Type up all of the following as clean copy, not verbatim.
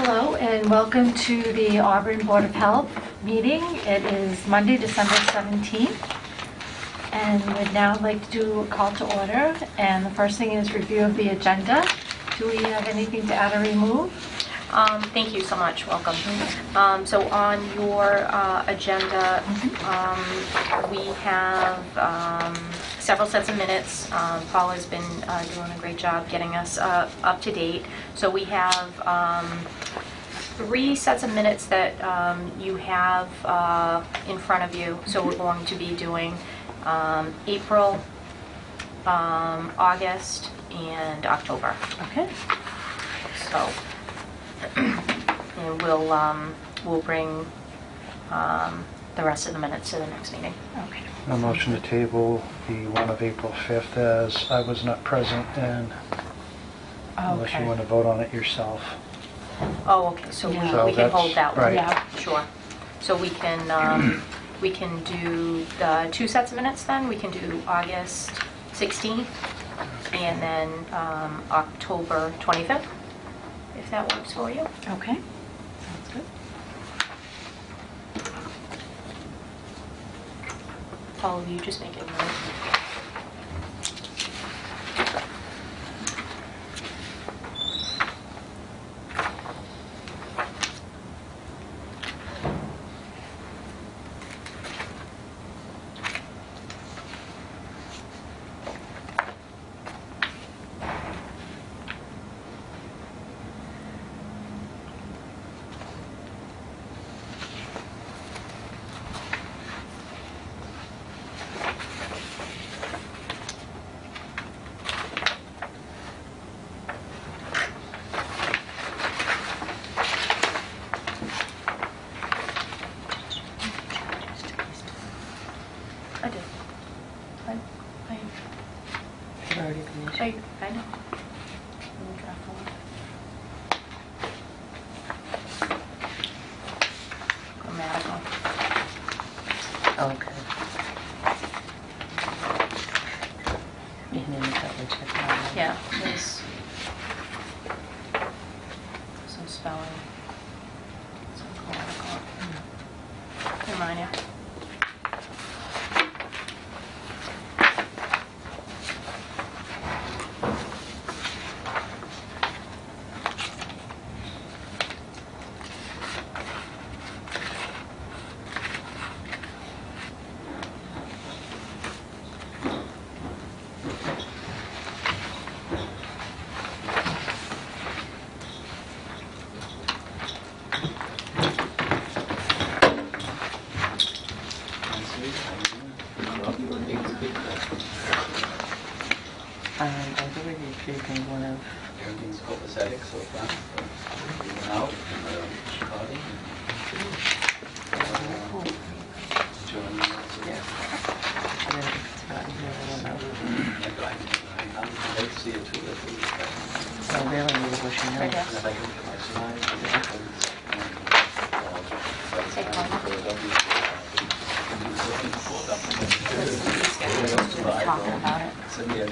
Hello and welcome to the Auburn Board of Health meeting. It is Monday, December 17th, and we'd now like to do a call to order. And the first thing is review of the agenda. Do we have anything to add or remove? Thank you so much. Welcome. So on your agenda, we have several sets of minutes. Paul has been doing a great job getting us up to date. So we have 3 sets of minutes that you have in front of you. So we're going to be doing April, August, and October. Okay. So. And we'll bring the rest of the minutes to the next meeting. Okay. A motion to table the one of April 5th as I was not present, and unless you want to vote on it yourself. Oh, okay. So Yeah. we can hold that one. Right. Yeah. Sure. So we can do the 2 sets of minutes then. We can do August 16th and then October 25th. If that works for you. Okay. Sounds good. Paul, will you just make it a note? I did. I know. In the draft folder. Grammatical. Okay. You can probably check it out. Yeah, there's some spelling. Some grammatical. Remind you. I think we're keeping one of... Everything's copacetic so far. We went out and party. Enjoying I'd like to see it too. I really need to wish you Right know. here. Take one. Talking about it.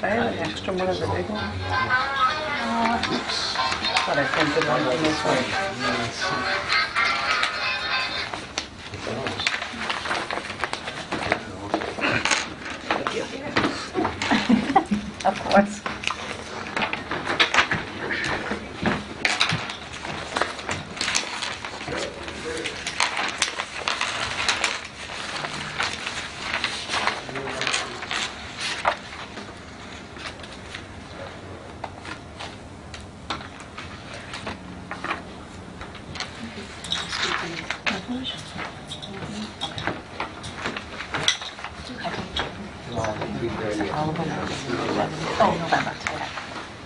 I have an extra one of the big one. But I printed one from this one. Of course. All of them are Oh, November. Okay.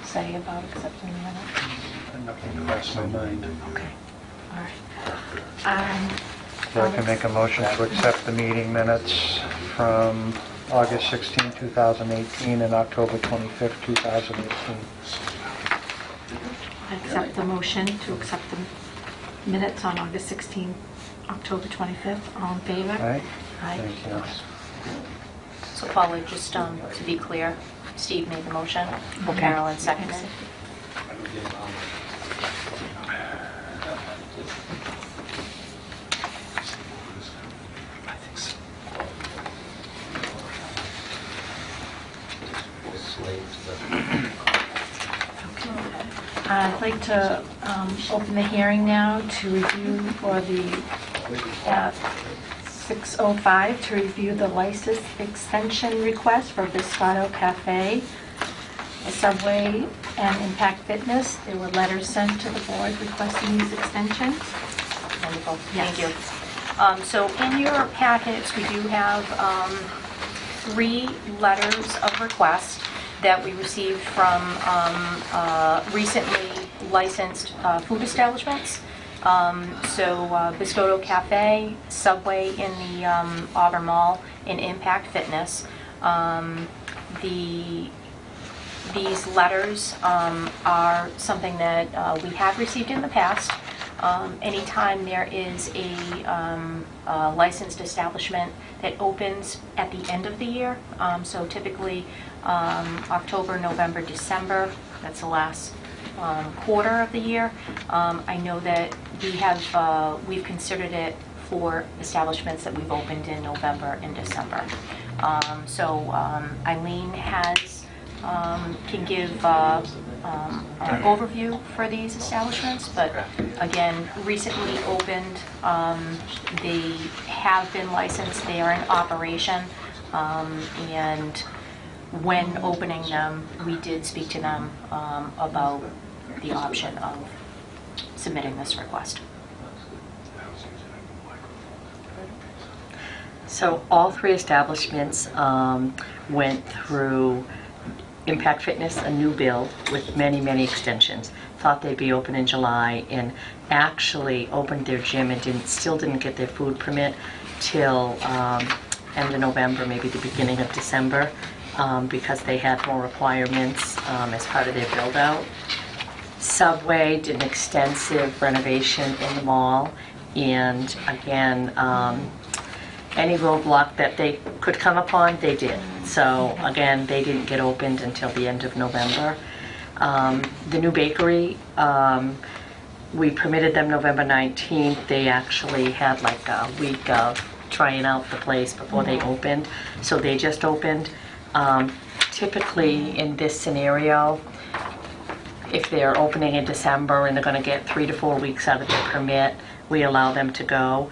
Say about accepting the minutes. Nothing crossed my mind. Okay. All right. So I can make a motion to accept the meeting minutes from August 16, 2018 and October 25th, 2018. I accept the motion to accept the minutes on August 16th, October 25th. All in favor? Right? Aye. Thank you. So Paula, just to be clear, Steve made the motion. Okay. Carolyn seconded. Slaves, but I'd like to open the hearing now to review for the, at 6:05, to review the license extension request for Biscotto Cafe, Subway, and Impact Fitness. There were letters sent to the board requesting these extensions. Wonderful, Yes. thank you. So in your packets, we do have 3 letters of request that we received from recently licensed food establishments. So Biscotto Cafe, Subway in the Auburn Mall, and Impact Fitness. These letters are something that we have received in the past. Anytime there is a licensed establishment that opens at the end of the year, so typically October, November, December, that's the last quarter of the year. I know that we've considered it for establishments that we've opened in November and December. So Eileen can give an overview for these establishments, but again, recently opened, they have been licensed, they are in operation, and when opening them, we did speak to them about the option of submitting this request. So all 3 establishments went through Impact Fitness, a new build with many, many extensions. Thought they'd be open in July and actually opened their gym and still didn't get their food permit till end of November, maybe the beginning of December, because they had more requirements as part of their build out. Subway did an extensive renovation in the mall, and again, any roadblock that they could come upon, they did. So again, they didn't get opened until the end of November. The new bakery, we permitted them November 19th. They actually had like a week of trying out the place before they opened. So they just opened. Typically in this scenario, if they're opening in December and they're going to get 3 to 4 weeks out of their permit, we allow them to go.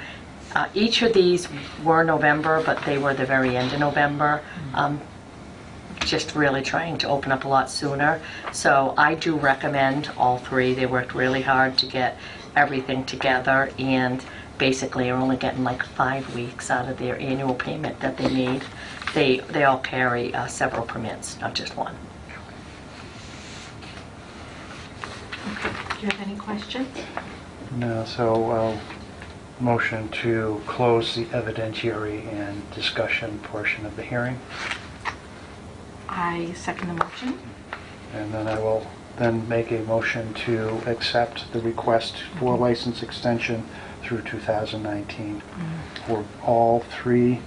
Each of these were November, but they were the very end of November, just really trying to open up a lot sooner. So I do recommend all 3. They worked really hard to get everything together, and basically are only getting like 5 weeks out of their annual payment that they need. They all carry several permits, not just one. Okay. Do you have any questions? No, so motion to close the evidentiary and discussion portion of the hearing. I second the motion. And then I will then make a motion to accept the request for license extension through 2019 for all 3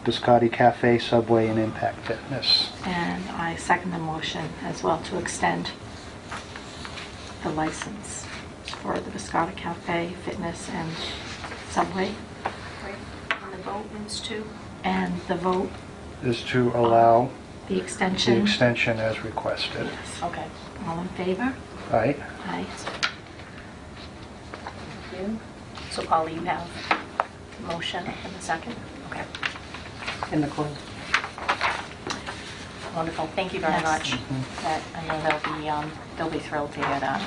Biscotti Cafe, Subway, and Impact Fitness. And I second the motion as well to extend the license for the Biscotti Cafe, Fitness, and Subway. Right. And the vote is to? And the vote, Is to allow the the extension. extension as requested. Yes. Okay. All in favor? Right? Aye. Thank you. So Paula, you have the motion and the second? Okay. In the court. Wonderful, thank you very Yes. much. That, I know they'll be thrilled to hear that.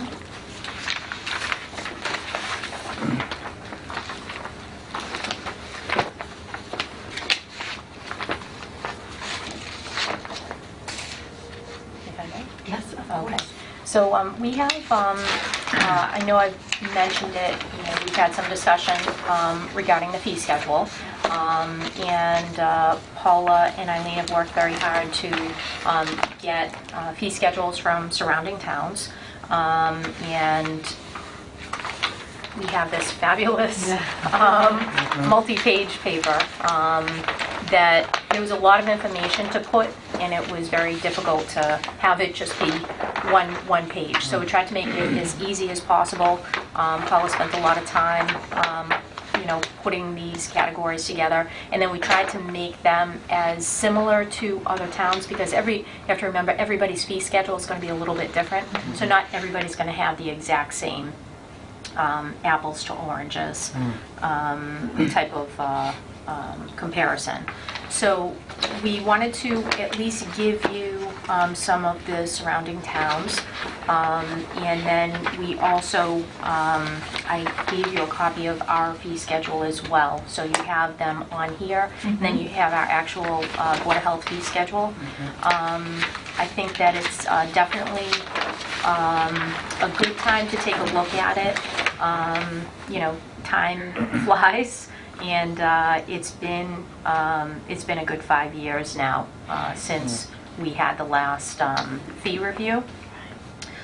If I may? Yes, of Okay. course. So we have, I know I've mentioned it, we've had some discussion regarding the fee schedule. And Paula and Eileen have worked very hard to get fee schedules from surrounding towns. And we have this fabulous multi-page paper that there was a lot of information to put, and it was very difficult to have it just be one page. So we tried to make it as easy as possible. Paula spent a lot of time, putting these categories together, and then we tried to make them as similar to other towns, because you have to remember, everybody's fee schedule is going to be a little bit different. So not everybody's going to have the exact same apples to oranges type of comparison. So we wanted to at least give you some of the surrounding towns, and then we also, I gave you a copy of our fee schedule as well, so you have them on here, and then you have our actual Board of Health fee schedule. I think that it's definitely a good time to take a look at it. Time flies. And it's been a good 5 years now since we had the last fee review.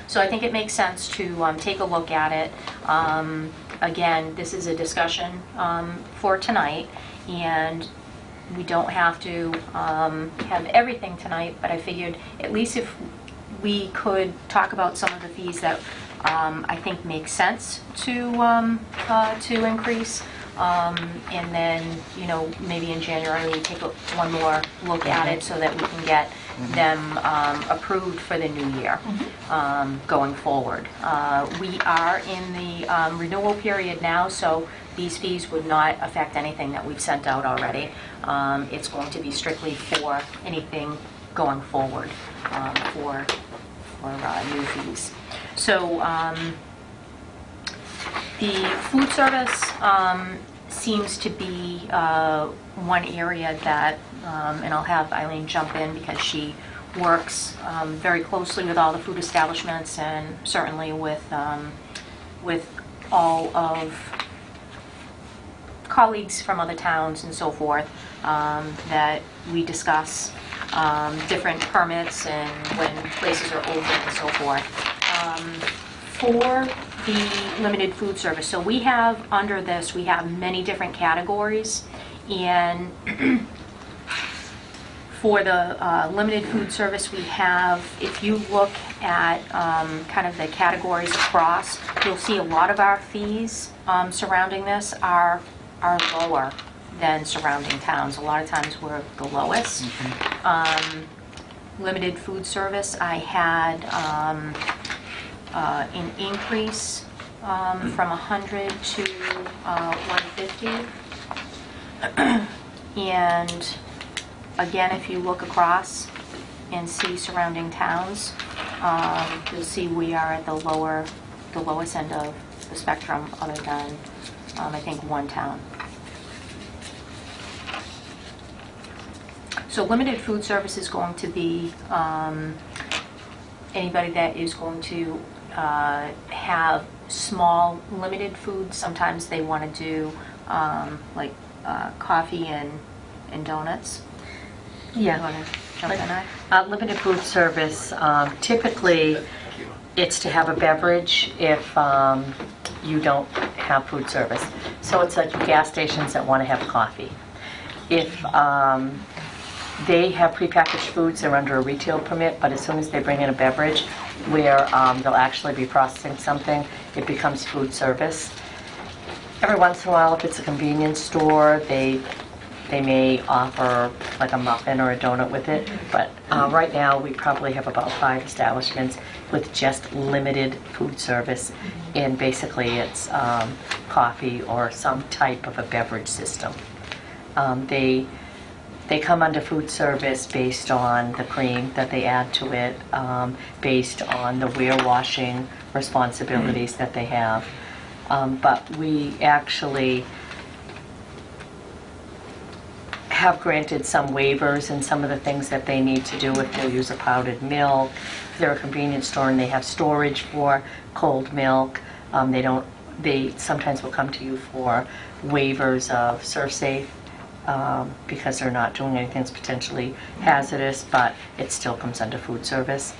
So I think it makes sense to take a look at it. Again, this is a discussion for tonight, and we don't have to have everything tonight, but I figured at least if we could talk about some of the fees that I think make sense to increase. And then, maybe in January we take one more look at it so that we can get them approved for the new year going forward. We are in the renewal period now, so these fees would not affect anything that we've sent out already. It's going to be strictly for anything going forward for new fees. So the food service seems to be one area that, and I'll have Eileen jump in because she works very closely with all the food establishments and certainly with all of colleagues from other towns and so forth, that we discuss different permits and when places are open and so forth. For the limited food service, so we have under this, we have many different categories, and for the limited food service we have, if you look at kind of the categories across, you'll see a lot of our fees surrounding this are lower than surrounding towns. A lot of times we're the lowest. Limited food service, I had an increase from 100 to 150. And again, if you look across and see surrounding towns, you'll see we are at the lowest end of the spectrum, other than I think one town. So limited food service is going to be anybody that is going to have small limited food. Sometimes they want to do like coffee and donuts. Yeah. You want to jump in, I? Limited food service, typically it's to have a beverage if you don't have food service. So it's like gas stations that want to have coffee. If they have prepackaged foods, they're under a retail permit, but as soon as they bring in a beverage where they'll actually be processing something, it becomes food service. Every once in a while, if it's a convenience store, they may offer like a muffin or a donut with it, but right now we probably have about 5 establishments with just limited food service, and basically it's coffee or some type of a beverage system. They come under food service based on the cream that they add to it, based on the warewashing responsibilities that they have. But we actually have granted some waivers in some of the things that they need to do if they'll use a powdered milk. If they're a convenience store and they have storage for cold milk, they sometimes will come to you for waivers of ServSafe, because they're not doing anything that's potentially hazardous, but it still comes under food service.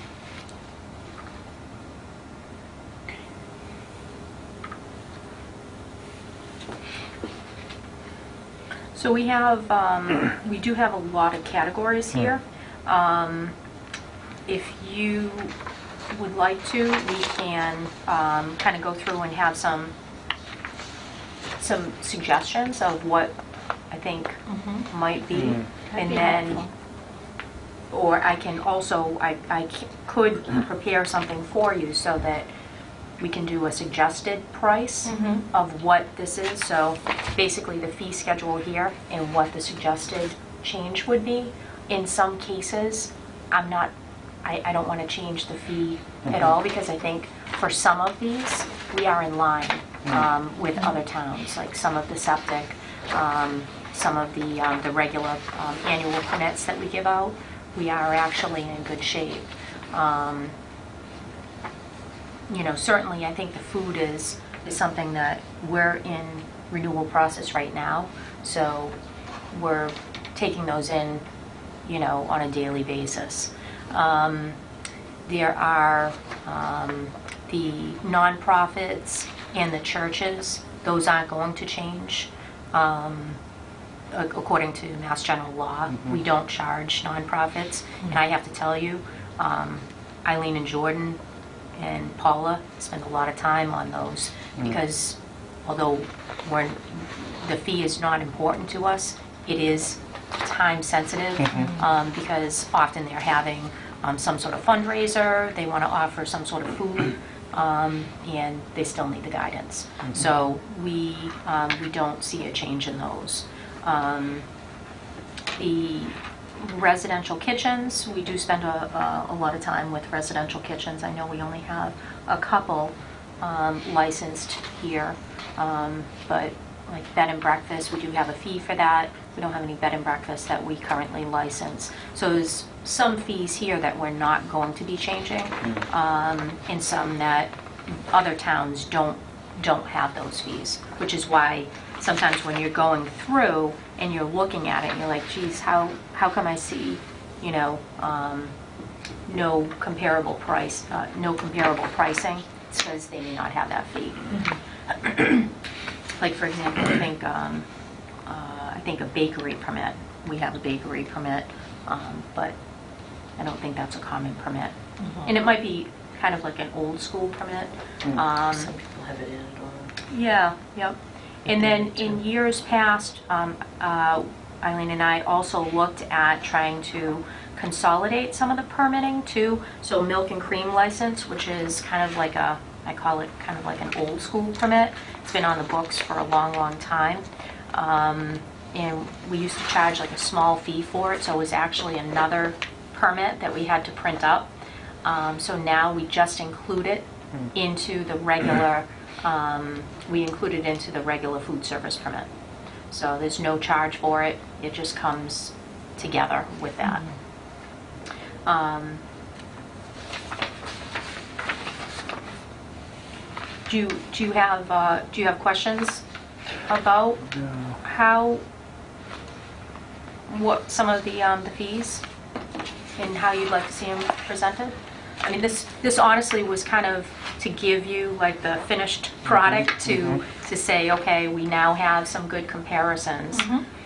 So we have, we do have a lot of categories here. If you would like to, we can kind of go through and have some suggestions of what I think might be. And then, or I can also, I could prepare something for you so that we can do a suggested price of what this is. So basically the fee schedule here and what the suggested change would be. In some cases, I don't want to change the fee at all, because I think for some of these, we are in line with other towns, like some of the septic, some of the regular annual permits that we give out. We are actually in good shape. You know, certainly I think the food is something that we're in renewal process right now, so we're taking those in, you know, on a daily basis. There are the nonprofits and the churches; those aren't going to change. According to Mass General Law, we don't charge nonprofits, and I have to tell you, Eileen and Jordan and Paula spend a lot of time on those, because although the fee is not important to us, it is time sensitive, because often they're having some sort of fundraiser, they want to offer some sort of food, and they still need the guidance. So we don't see a change in those. The residential kitchens, we do spend a lot of time with residential kitchens. I know we only have a couple licensed here, but like bed and breakfast, we do have a fee for that. We don't have any bed and breakfast that we currently license. So there's some fees here that we're not going to be changing, and some that other towns don't have those fees, which is why sometimes when you're going through and you're looking at it, you're like, geez, how come I see, you know, no comparable pricing? It's because they may not have that fee. Like, for example, I think a bakery permit. We have a bakery permit, but I don't think that's a common permit. And it might be kind of like an old school permit. Some people have it in it or... Yeah, yep. And then in years past, Eileen and I also looked at trying to consolidate some of the permitting too. So milk and cream license, which is kind of like I call it kind of like an old school permit. It's been on the books for a long, long time. And we used to charge like a small fee for it, so it was actually another permit that we had to print up. So now we just include it into the regular, food service permit. So there's no charge for it. It just comes together with that. Do you have questions about what some of the fees and how you'd like to see them presented? I mean, this honestly was kind of to give you like the finished product to say, okay, we now have some good comparisons,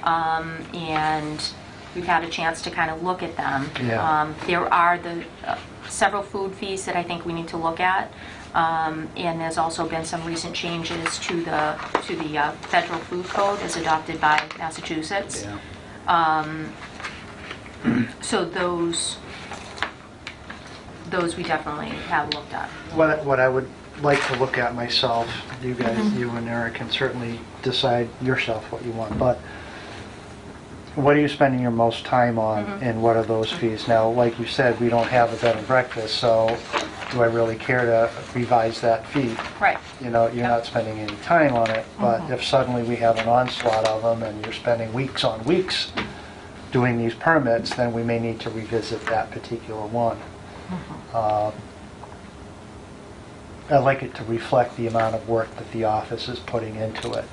and we've had a chance to kind of look at them. Yeah. There are several food fees that I think we need to look at, and there's also been some recent changes to the federal food code as adopted by Massachusetts. Yeah. So those we definitely have looked at. What I would like to look at myself, you guys, you and Eric can certainly decide yourself what you want, but what are you spending your most time on, and what are those fees? Now, like you said, we don't have a bed and breakfast, so do I really care to revise that fee? Right. You know, you're not spending any time on it, but if suddenly we have an onslaught of them and you're spending weeks on weeks doing these permits, then we may need to revisit that particular one. I'd like it to reflect the amount of work that the office is putting into it.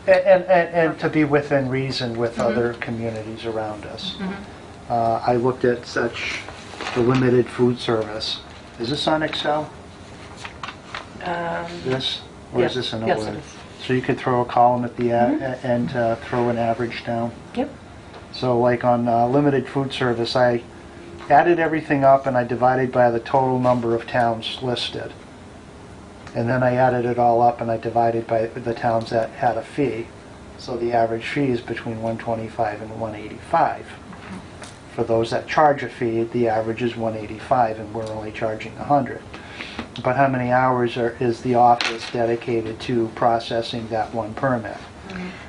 And to be within reason with other communities around us. I looked at the limited food service. Is this on Excel? This? Or is this in a yes, Word? it is. So you could throw a column at the and throw an average down? Yep. So like on limited food service, I added everything up and I divided by the total number of towns listed. And then I added it all up and I divided by the towns that had a fee. So the average fee is between 125 and 185. For those that charge a fee, the average is 185 and we're only charging 100. But how many hours is the office dedicated to processing that one permit?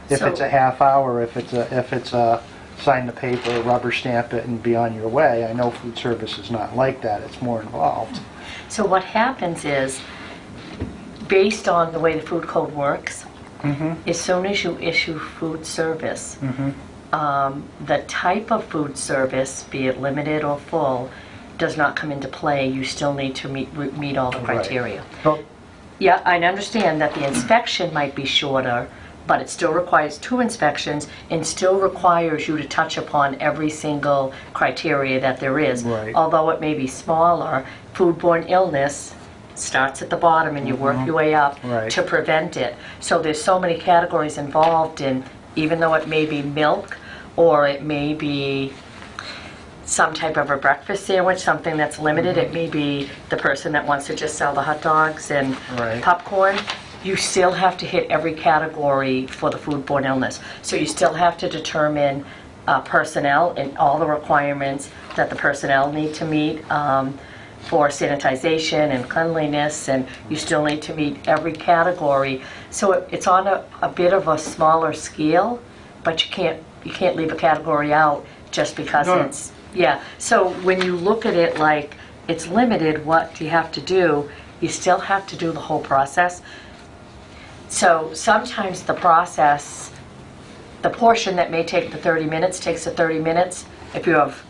If So- it's a half hour, if it's a sign the paper, rubber stamp it, and be on your way, I know food service is not like that. It's more involved. So what happens is, based on the way the food code works, as soon as you issue food service, the type of food service, be it limited or full, does not come into play. You still need to meet all the criteria. Well, Yeah, I understand that the inspection might be shorter, but it still requires 2 inspections and still requires you to touch upon every single criteria that there is. Right. Although it may be smaller, foodborne illness starts at the bottom and you work your way up Right. to prevent it. So there's so many categories involved in, even though it may be milk or it may be some type of a breakfast sandwich, something that's limited. It may be the person that wants to just sell the hot dogs and Right. popcorn. You still have to hit every category for the foodborne illness. So you still have to determine personnel and all the requirements that the personnel need to meet for sanitization and cleanliness, and you still need to meet every category. So it's on a bit of a smaller scale, but you can't leave a category out just because No. it's, yeah. So when you look at it like it's limited, what do you have to do? You still have to do the whole process. So sometimes the process, the portion that may take the 30 minutes takes the 30 minutes if you have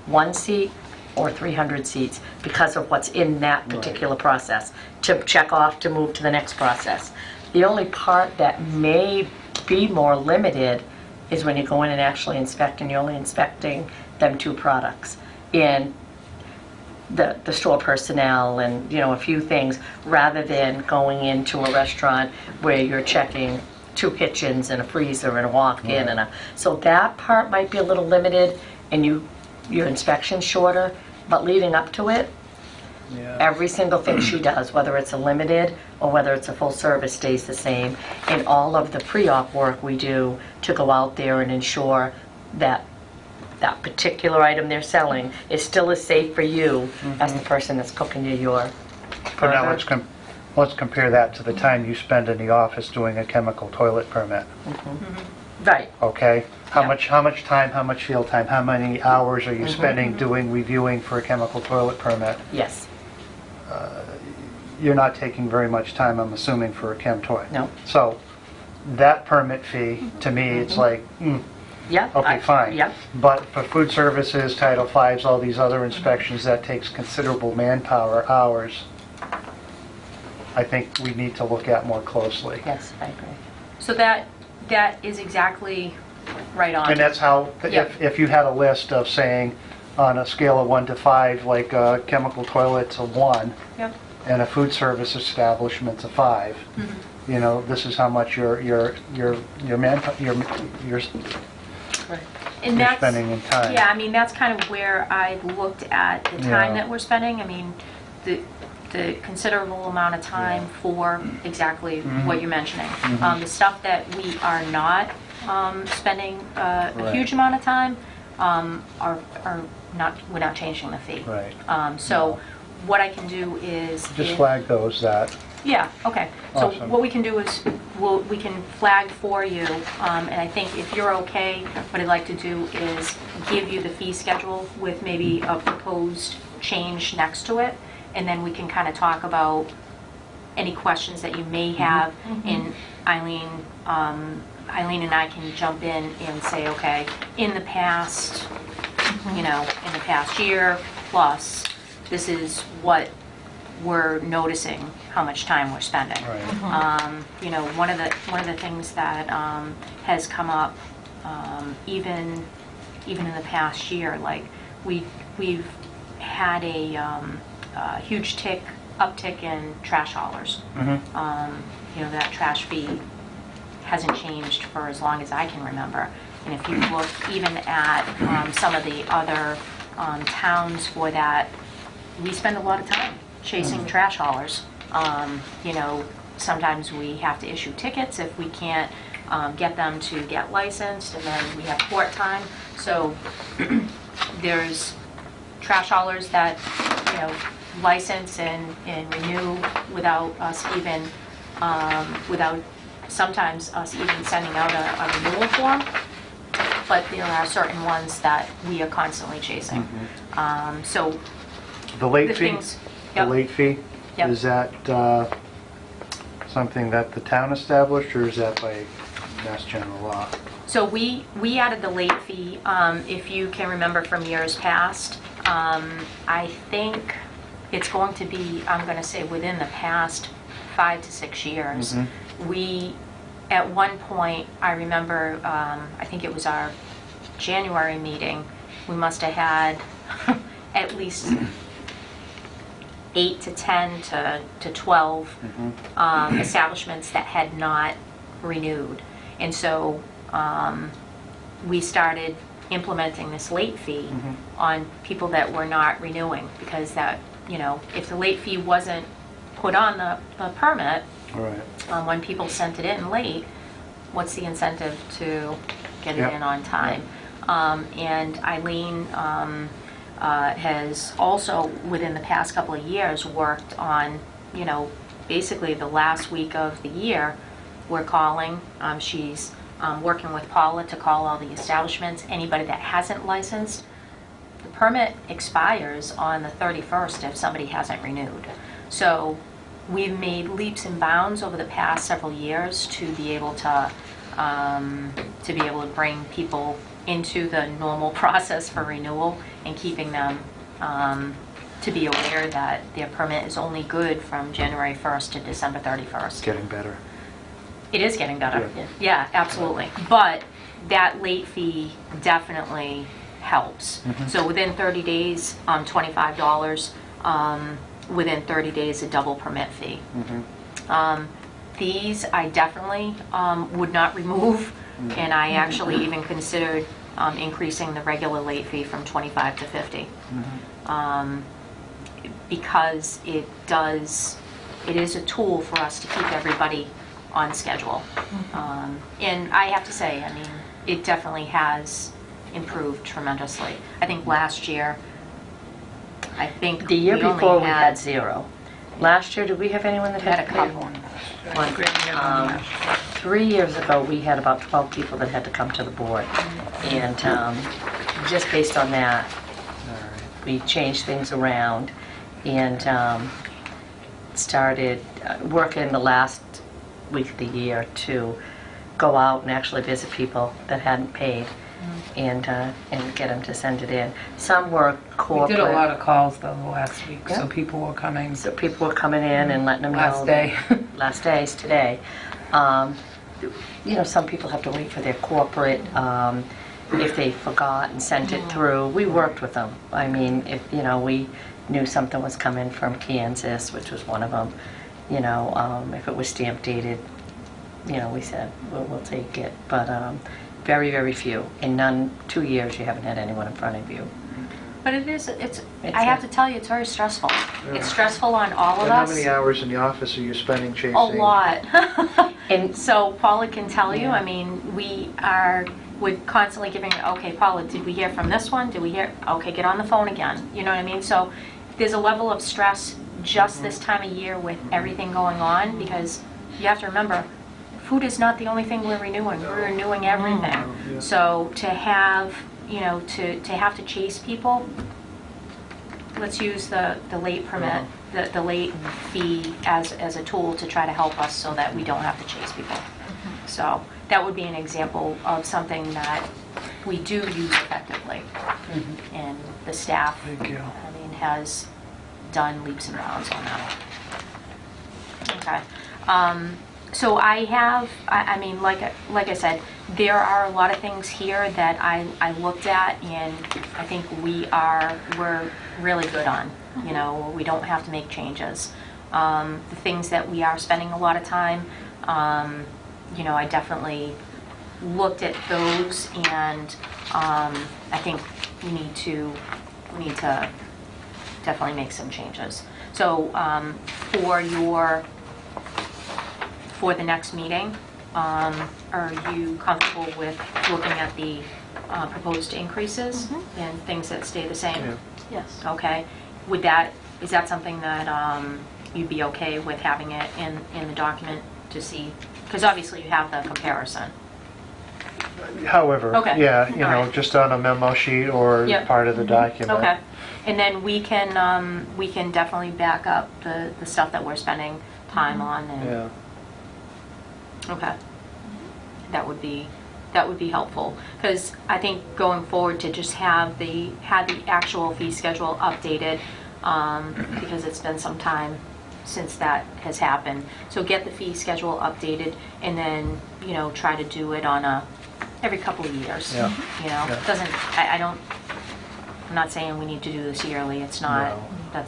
1 seat or 300 seats because of what's in that particular process to check off to move to the next process. The only part that may be more limited is when you go in and actually inspect and you're only inspecting them 2 products. And the store personnel and, a few things, rather than going into a restaurant where you're checking 2 kitchens and a freezer and a walk-in so that part might be a little limited and your inspection's shorter, but leading up to it, Yeah. every single thing she does, whether it's a limited or whether it's a full service, stays the same. And all of the pre-op work we do to go out there and ensure that that particular item they're selling is still as safe for you as the person that's cooking you your But now burger. let's compare that to the time you spend in the office doing a chemical toilet permit. Right. Okay? How Yeah. much time, how much field time, how many hours are you spending doing reviewing for a chemical toilet permit? Yes. You're not taking very much time, I'm assuming, for a chem toy. No. So that permit fee, to me, it's like, Yeah. okay, fine. Yep. But for food services, Title V's, all these other inspections, that takes considerable manpower hours. I think we need to look at more closely. Yes, I agree. So that is exactly right on. And that's how, Yeah. if you had a list of saying, on a scale of 1 to 5, like a chemical toilet's a 1, Yep. and a food service establishment's a 5, this is how much your And you're that's, spending in time. yeah, I mean, that's kind of where I looked at the time Yeah. that we're spending. I mean, the considerable amount of time for exactly what you're mentioning. The stuff that we are not spending a Right. huge amount of time are not, we're not changing the fee. Right. So what I can do is... Just if- flag those that, Yeah, okay. So Awesome. what we can do is, we can flag for you, and I think if you're okay, what I'd like to do is give you the fee schedule with maybe a proposed change next to it, and then we can kind of talk about any questions that you may have, and Eileen and I can jump in and say, okay, in the past, in the past year, plus, this is what we're noticing, how much time we're spending. right. One of the things that has come up, even in the past year, like we've had a huge uptick in trash haulers. That trash fee hasn't changed for as long as I can remember. And if you look even at some of the other towns for that, we spend a lot of time chasing trash haulers. You know, sometimes we have to issue tickets if we can't get them to get licensed, and then we have court time. So there's trash haulers that, you know, license and renew without us even, without sometimes us even sending out a renewal form. But there are certain ones that we are constantly chasing. So The late the fee? things. The Yep. late fee? Yep. Is that something that the town established, or is that by Mass General Law? So we added the late fee, if you can remember from years past. I think it's going to be, I'm going to say within the past 5 to 6 years. We, at one point, I remember, I think it was our January meeting, we must have had at least 8 to 10 to 12 establishments that had not renewed. And so we started implementing this late fee on people that were not renewing, because that, you know, if the late fee wasn't put on the permit, All right. when people sent it in late, what's the incentive to get it Yep. in on time? And Eileen has also, within the past couple of years, worked on, you know, basically the last week of the year, we're calling. She's working with Paula to call all the establishments, anybody that hasn't licensed. The permit expires on the 31st if somebody hasn't renewed. So we've made leaps and bounds over the past several years to be able to bring people into the normal process for renewal, and keeping them to be aware that their permit is only good from January 1st to December 31st. Getting better. It is getting better. Yeah. Yeah, absolutely. But that late fee definitely helps. So within 30 days, $25. Within 30 days, a double permit fee. These I definitely would not remove, and I actually even considered increasing the regular late fee from 25 to 50. Because it is a tool for us to keep everybody on schedule. And I have to say, I mean, it definitely has improved tremendously. I think last year, The year we only before, we had 0. Last year, did we have anyone that had had a to pay? couple. One. 3 years ago, we had about 12 people that had to come to the board. And just based on that, All right. we changed things around and started working the last week of the year to go out and actually visit people that hadn't paid and get them to send it in. Some were We corporate. did a lot of calls though the last week, Yeah. so people were coming. So people were coming in and letting them know. Last day. Last day's today. You know, some people have to wait for their corporate, if they forgot and sent it through. We worked with them. I mean, if, you know, we knew something was coming from Kansas, which was one of them, you know, if it was stamp dated, you know, we said, we'll take it. But very, very few. In 2 years, you haven't had anyone in front of you. But I have to tell you, it's very stressful. It's stressful on all of And how us. many hours in the office are you spending chasing? A lot. And So Paula can tell you, I mean, we're constantly giving, okay, Paula, did we hear from this one? Did we hear? Okay, get on the phone again. You know what I mean? So there's a level of stress just this time of year with everything going on, because you have to remember, food is not the only thing we're renewing. We're renewing everything. So to have, you know, to have to chase people, let's use the late permit, the late fee as a tool to try to help us so that we don't have to chase people. So that would be an example of something that we do use effectively. And the staff, Thank you. I mean, has done leaps and bounds on that. Okay. So I mean, like I said, there are a lot of things here that I looked at, and I think we're really good on. You know, we don't have to make changes. The things that we are spending a lot of time, you know, I definitely looked at those, and I think we need to we need to definitely make some changes. So for the next meeting, are you comfortable with looking at the proposed increases and things that stay the same? Yeah. Yes. Okay. Is that something that you'd be okay with having it in the document to see? Because obviously you have the comparison. However, Okay. yeah, All right. just on a memo sheet or Yep. part of the document. Okay. And then we can definitely back up the stuff that we're spending time on. And, Yeah. Okay. That would be helpful, because I think going forward to just have the actual fee schedule updated, because it's been some time since that has happened. So get the fee schedule updated, and then, try to do it on every couple of years. Yeah. It Yeah. doesn't, I'm not saying we need to do this yearly, it's not, No.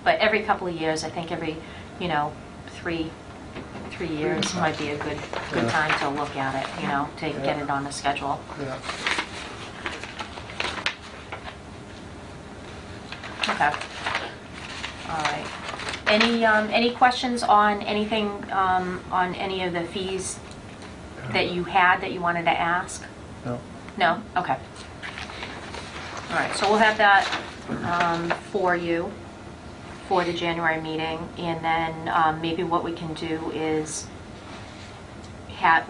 but every couple of years, I think every, 3 years might be a good Yeah. time to look at it, to get Yeah. it on the schedule. Yeah. Okay. All right. Any questions on anything, on any of the fees that you had that you wanted to ask? No. No? Okay. All right, so we'll have that for you for the January meeting, and then maybe what we can do is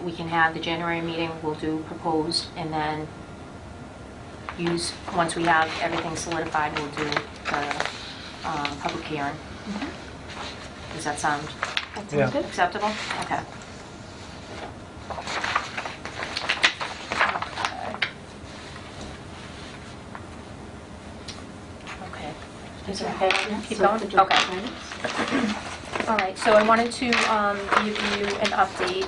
we can have the January meeting, we'll do proposed, and then once we have everything solidified, we'll do the public hearing. Does that sound That Yeah. sounds good. acceptable? Okay. Okay. Is it okay? Keep So going? the Okay. items. All right, so I wanted to give you an update.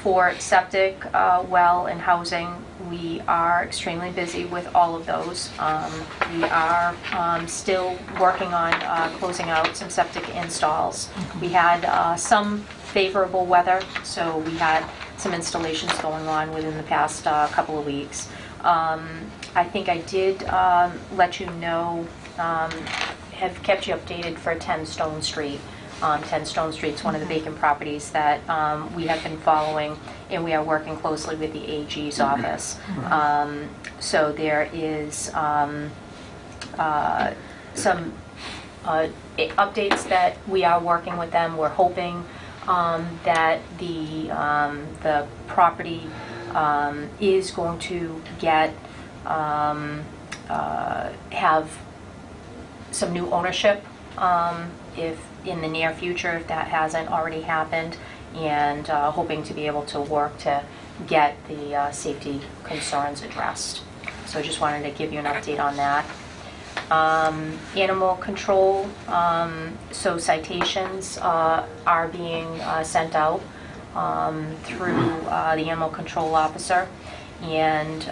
For septic, well, and housing, we are extremely busy with all of those. We are still working on closing out some septic installs. We had some favorable weather, so we had some installations going on within the past couple of weeks. I think I did let you know, have kept you updated for 10 Stone Street. 10 Stone Street's one of the vacant properties that we have been following, and we are working closely with the AG's office. So there is some updates that we are working with them. We're hoping that the property is going to get have some new ownership, if in the near future, if that hasn't already happened, and hoping to be able to work to get the safety concerns addressed. So I just wanted to give you an update on that. Animal control, so citations are being sent out through the animal control officer, and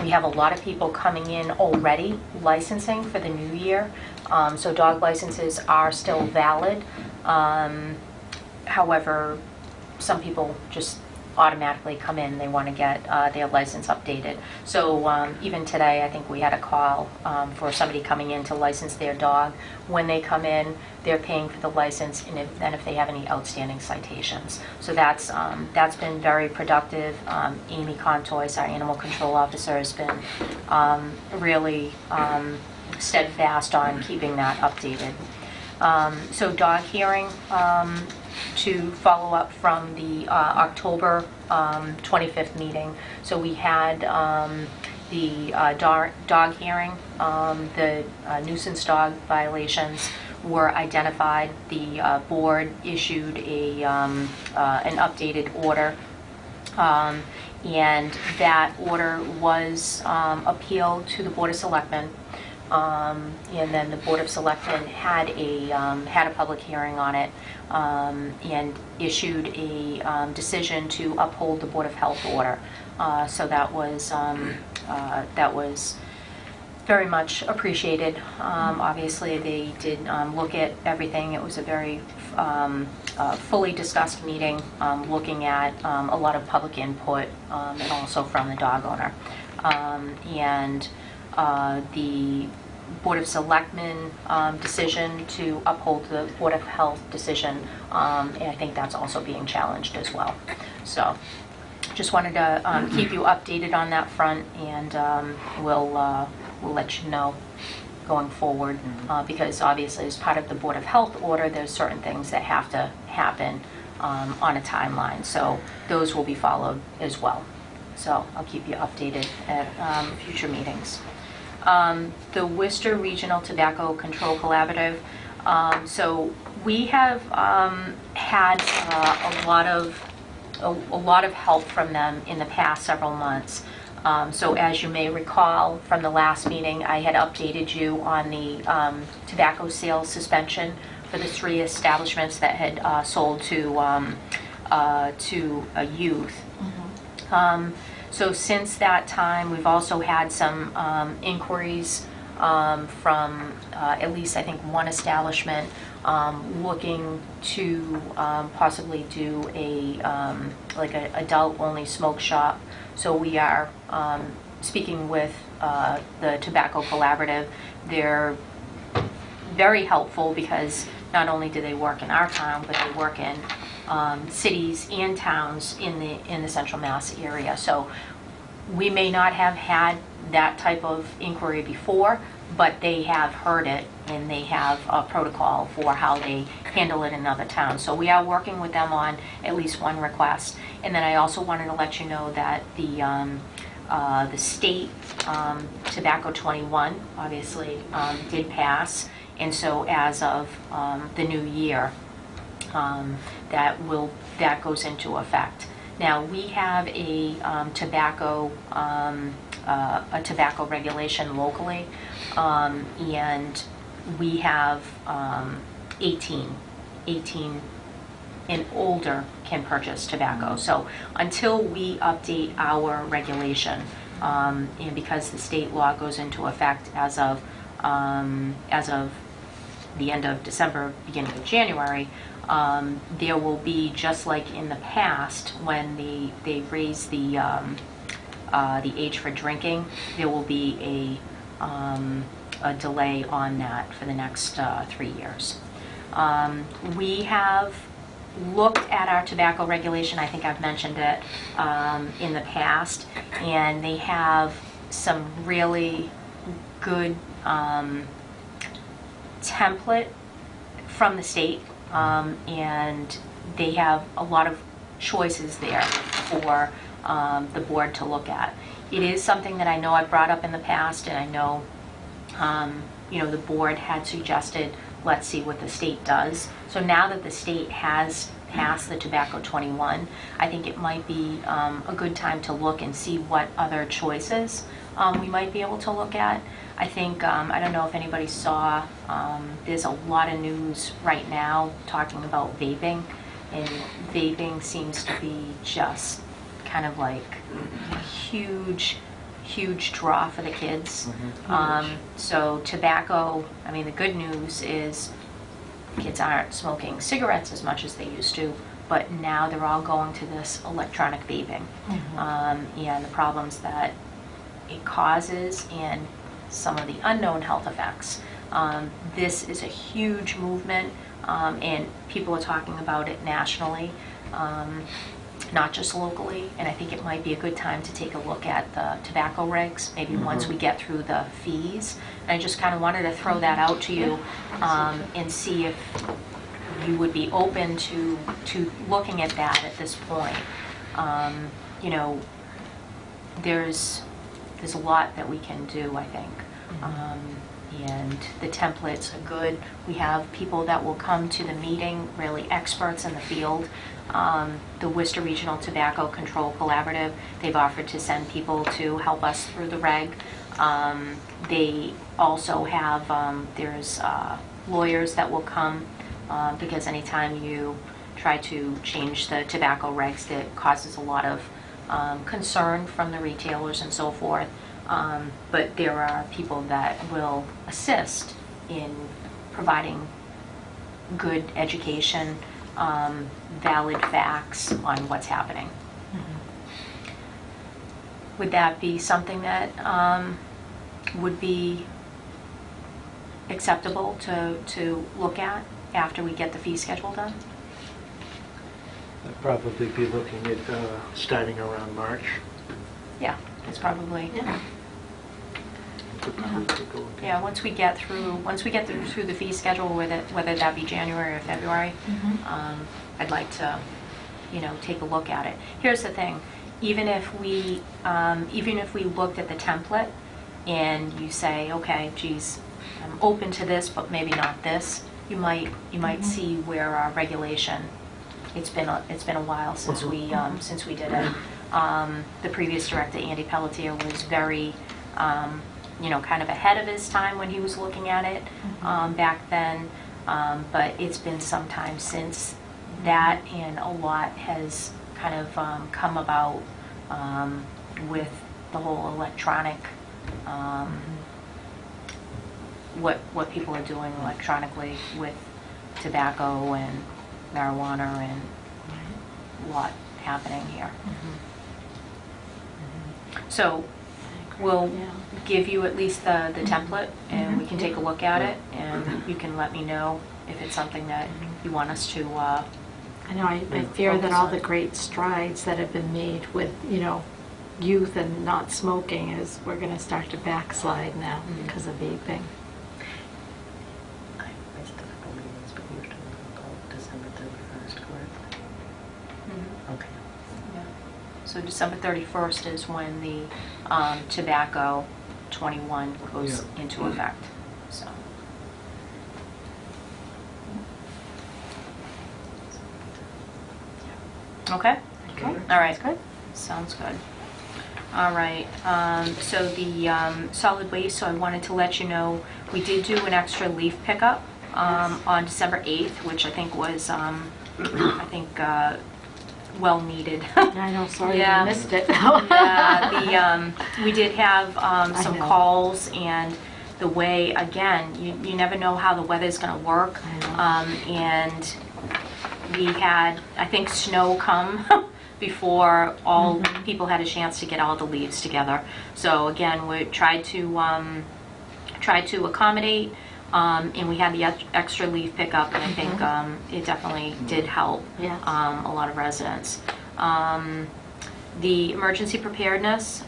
we have a lot of people coming in already licensing for the new year. So dog licenses are still valid. However, some people just automatically come in, they want to get their license updated. So even today, I think we had a call for somebody coming in to license their dog. When they come in, they're paying for the license, and then if they have any outstanding citations. So that's been very productive. Amy Contois, our animal control officer, has been really steadfast on keeping that updated. So dog hearing, to follow up from the October 25th meeting. So we had the dog hearing, the nuisance dog violations were identified. The board issued an updated order, and that order was appealed to the Board of Selectmen. And then the Board of Selectmen had a public hearing on it, and issued a decision to uphold the Board of Health order. So that was very much appreciated. Obviously, they did look at everything. It was a very fully discussed meeting, looking at a lot of public input, and also from the dog owner. and the Board of Selectmen decision to uphold the Board of Health decision, and I think that's also being challenged as well. So just wanted to keep you updated on that front, and we'll let you know going forward, because obviously as part of the Board of Health order, there's certain things that have to happen on a timeline. So those will be followed as well. So I'll keep you updated at future meetings. The Worcester Regional Tobacco Control Collaborative. So we have had a lot of help from them in the past several months. So as you may recall from the last meeting, I had updated you on the tobacco sales suspension for the 3 establishments that had sold to a youth. So since that time, we've also had some inquiries from at least I think one establishment looking to possibly do like an adult-only smoke shop. So we are speaking with the Tobacco Collaborative. They're very helpful because not only do they work in our town, but they work in cities and towns in the Central Mass area. So we may not have had that type of inquiry before, but they have heard it and they have a protocol for how they handle it in other towns. So we are working with them on at least one request. And then I also wanted to let you know that the state Tobacco 21 obviously did pass, and so as of the new year, that goes into effect. Now we have a tobacco regulation locally, and we have 18 and older can purchase tobacco. So until we update our regulation, and because the state law goes into effect as of the end of December, beginning of January, there will be, just like in the past when they raised the age for drinking, there will be a delay on that for the next 3 years. We have looked at our tobacco regulation. I think I've mentioned it in the past, and they have some really good template from the state, and they have a lot of choices there for the board to look at. It is something that I know I've brought up in the past, and I know the board had suggested, let's see what the state does. So now that the state has passed the Tobacco 21, I think it might be a good time to look and see what other choices we might be able to look at. I think, I don't know if anybody saw, there's a lot of news right now talking about vaping, and vaping seems to be just kind of like a huge draw for the kids. So tobacco, I mean, the good news is kids aren't smoking cigarettes as much as they used to, but now they're all going to this electronic vaping, and the problems that it causes and some of the unknown health effects. This is a huge movement, and people are talking about it nationally, not just locally, and I think it might be a good time to take a look at the tobacco regs, maybe once we get through the fees. And I just kind of wanted to throw that out to you and see if you would be open to looking at that at this point. There's a lot that we can do, I think. And the templates are good. We have people that will come to the meeting, really experts in the field. The Worcester Regional Tobacco Control Collaborative, they've offered to send people to help us through the reg. They also have, there's lawyers that will come, because anytime you try to change the tobacco regs, that causes a lot of concern from the retailers and so forth. But there are people that will assist in providing good education, valid facts on what's happening. would that be something that would be acceptable to look at after we get the fee schedule done? I'd probably be looking at starting around March. Yeah, it's probably, Could probably take a look at. yeah, once we get through the fee schedule, whether that be January or February, I'd like to, take a look at it. Here's the thing, even if we looked at the template and you say, okay, geez, I'm open to this, but maybe not this, you might see where our regulation, it's been a while since we did it. The previous director, Andy Pelletier, was very, kind of ahead of his time when he was looking at it back then. But it's been some time since that, and a lot has kind of come about with the whole electronic, what people are doing electronically with tobacco and marijuana, and a lot happening here. So we'll give you at least the template, and we can take a look at it, and you can let me know if it's something that you want us to I know, I fear that all the great strides that have been made with, youth and not smoking is, we're going to start to backslide now because of vaping. I missed a couple meetings, but you're still going to call it December 31st, correct? Okay. Yeah. So December 31st is when the tobacco 21 goes into effect. So. Okay? Okay. All right. That's good. Sounds good. All right, so the solid waste, so I wanted to let you know, we did do an extra leaf pickup on December 8th, which I think was, well needed. I know, sorry Yeah. I missed it. Yeah, we did have some know. calls, and the way, again, you never know how the weather's going to work. I know. And we had, I think, snow come before all people had a chance to get all the leaves together. So again, we tried to accommodate, and we had the extra leaf pickup, and I think it definitely did help Yes. a lot of residents. The emergency preparedness,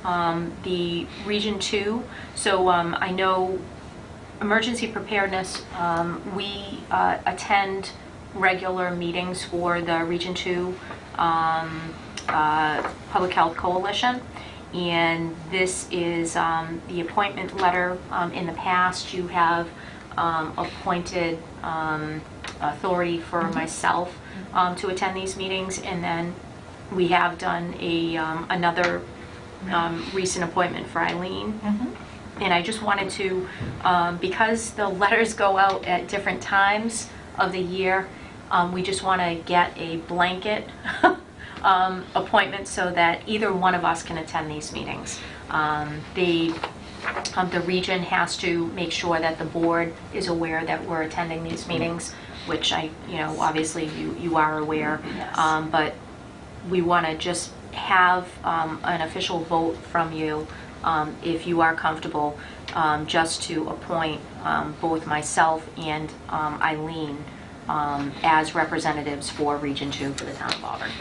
the Region 2, so I know emergency preparedness, we attend regular meetings for the Region 2 Public Health Coalition, and this is the appointment letter. In the past, you have appointed authority for myself to attend these meetings, and then we have done another recent appointment for Eileen. And I just wanted to, because the letters go out at different times of the year, we just want to get a blanket appointment so that either one of us can attend these meetings. The region has to make sure that the board is aware that we're attending these meetings, which obviously you are aware. Yes. But we want to just have an official vote from you, if you are comfortable, just to appoint both myself and Eileen as representatives for Region 2 for the town of Auburn.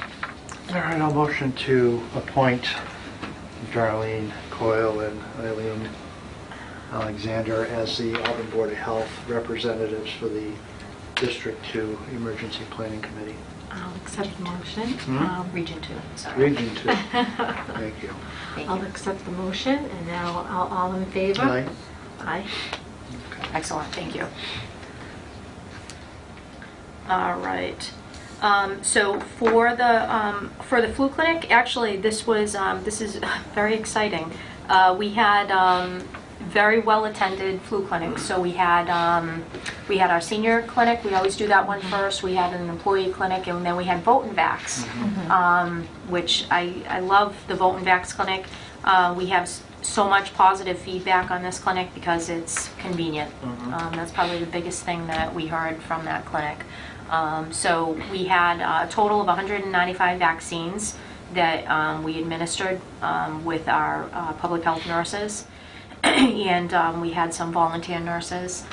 All right, I'll motion to appoint Darlene Coyle and Eileen Alexander as the Auburn Board of Health representatives for the District 2 Emergency Planning Committee. I'll accept the motion. Region 2, sorry. Region 2. Thank you. Thank I'll you. accept the motion, and now all in favor? Aye. Aye. Excellent, thank you. All right. So for the flu clinic, actually, this is very exciting. We had very well attended flu clinic. So we had our senior clinic. We always do that one first. We had an employee clinic, and then we had Vote and Vax, which I love the Vote and Vax clinic. We have so much positive feedback on this clinic because it's convenient. That's probably the biggest thing that we heard from that clinic. So we had a total of 195 vaccines that we administered with our public health nurses. And we had some volunteer nurses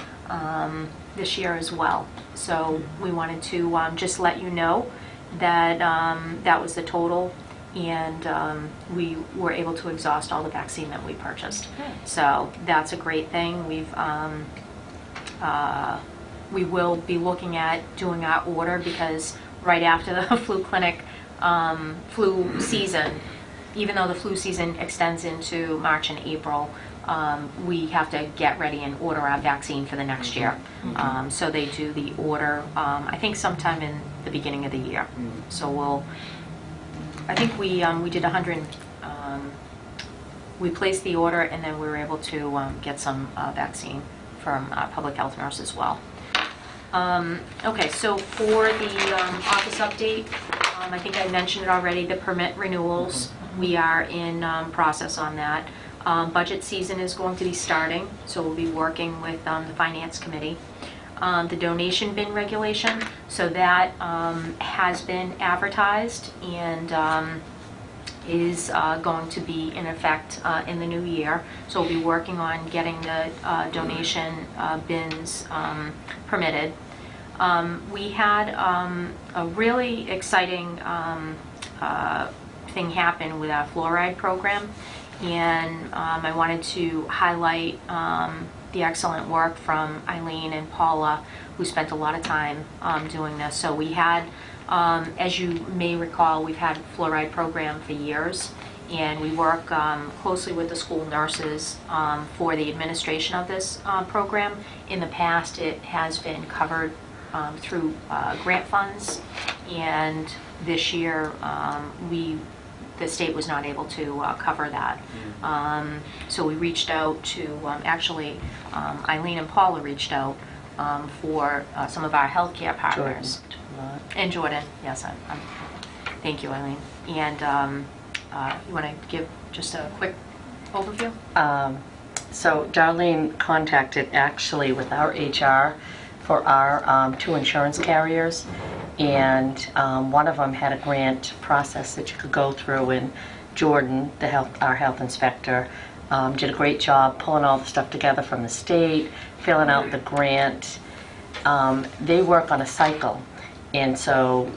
this year as well. So we wanted to just let you know that that was the total, and we were able to exhaust all the vaccine that we purchased. So that's a great thing. We will be looking at doing our order, because right after the flu clinic, flu season, even though the flu season extends into March and April, we have to get ready and order our vaccine for the next year. So they do the order, I think sometime in the beginning of the year. So I think we did 100, we placed the order, and then we were able to get some vaccine from public health nurse as well. Okay, so for the office update, I think I mentioned it already, the permit renewals. We are in process on that. Budget season is going to be starting, so we'll be working with the Finance Committee. The donation bin regulation, so that has been advertised and is going to be in effect in the new year. So we'll be working on getting the donation bins permitted. We had a really exciting thing happen with our fluoride program, and I wanted to highlight the excellent work from Eileen and Paula, who spent a lot of time doing this. So we had, as you may recall, we've had a fluoride program for years, and we work closely with the school nurses for the administration of this program. In the past, it has been covered through grant funds, and this year the state was not able to cover that. So we reached out to, actually, Eileen and Paula reached out for some of our healthcare partners. And Jordan, yes, thank you, Eileen. And you want to give just a quick overview? So Darlene contacted actually with our HR for our 2 insurance carriers, and one of them had a grant process that you could go through, and Jordan, our health inspector, did a great job pulling all the stuff together from the state, filling out the grant. They work on a cycle, and so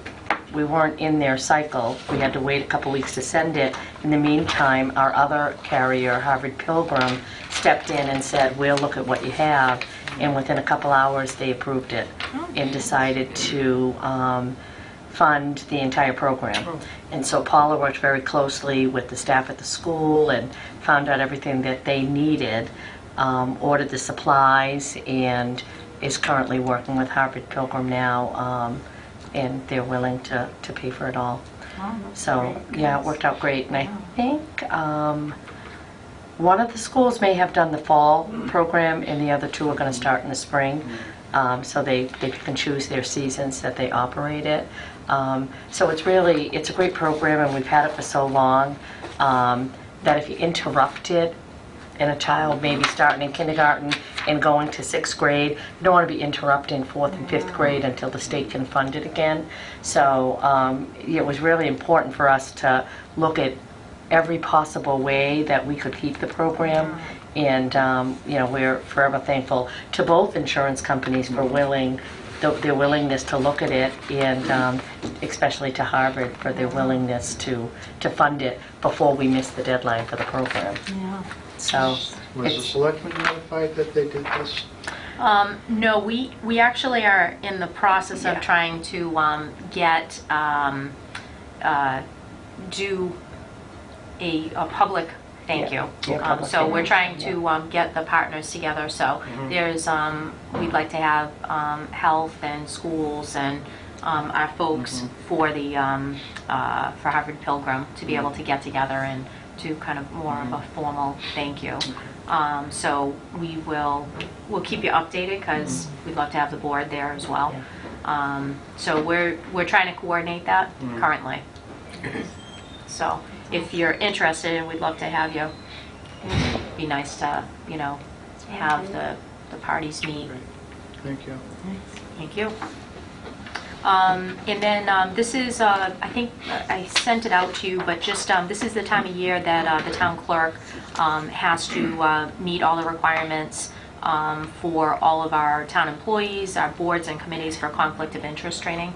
we weren't in their cycle. We had to wait a couple weeks to send it. In the meantime, our other carrier, Harvard Pilgrim, stepped in and said, we'll look at what you have. And within a couple hours, they approved it and decided to fund the entire program. And so Paula worked very closely with the staff at the school and found out everything that they needed, ordered the supplies, and is currently working with Harvard Pilgrim now, and they're willing to pay for it all. So yeah, it worked out great. And I think one of the schools may have done the fall program, and the other 2 are going to start in the spring. So they can choose their seasons that they operate it. So it's a great program, and we've had it for so long that if you interrupt it, and a child maybe starting in kindergarten and going to 6th grade, you don't want to be interrupting 4th and 5th grade until the state can fund it again. So it was really important for us to look at every possible way that we could keep the program, and we're forever thankful to both insurance companies for their willingness to look at it, and especially to Harvard for their willingness to fund it before we missed the deadline for the program. Yeah. So Was the selectmen notified that they did this? No, we actually are in the process of trying to get do a public thank you. Public So we're trying to get the partners together. So there's we'd like to have health and schools and our folks for the for Harvard Pilgrim to be able to get together and do kind of more of a formal thank you. So we'll keep you updated, because we'd love to have the board there as well. So we're trying to coordinate that currently. So if you're interested, and we'd love to have you, it'd be nice to have the parties meet. Thank you. Thank you. And then this is, I think I sent it out to you, but just this is the time of year that the town clerk has to meet all the requirements for all of our town employees, our boards and committees for conflict of interest training.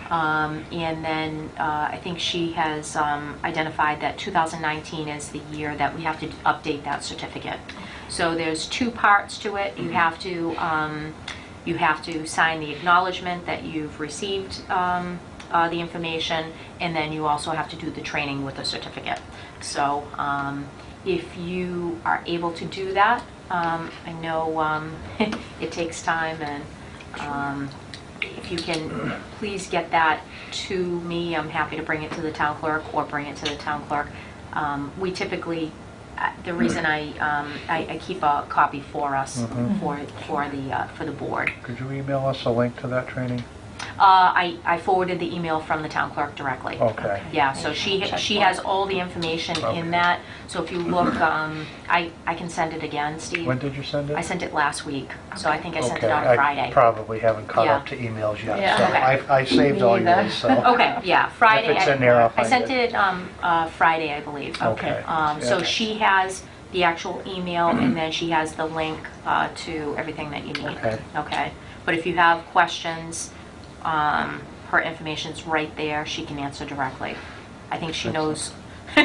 And then I think she has identified that 2019 is the year that we have to update that certificate. So there's two parts to it. You have to sign the acknowledgement that you've received the information, and then you also have to do the training with the certificate. So if you are able to do that, I know it takes time, and if you can please get that to me, I'm happy to bring it to the town clerk or bring it to the town clerk. We typically, the reason I keep a copy for us for the board. Could you email us a link to that training? I forwarded the email from the town clerk directly. Okay. Yeah, so she has all the information in that. So if you look, I can send it again, Steve. When did you send it? I sent it last week, so I think I sent it Okay, on Friday. I probably haven't caught up Yeah. to emails yet, Yeah. so Okay. I saved all yours, so. Okay, yeah, Friday. If it's in there, I'll I find sent it Friday, I believe. Okay. So Yeah. she has the actual email, and then she has the link to everything that you need. Okay. Okay. But if you have questions, her information's right there. She can answer directly. I think she knows.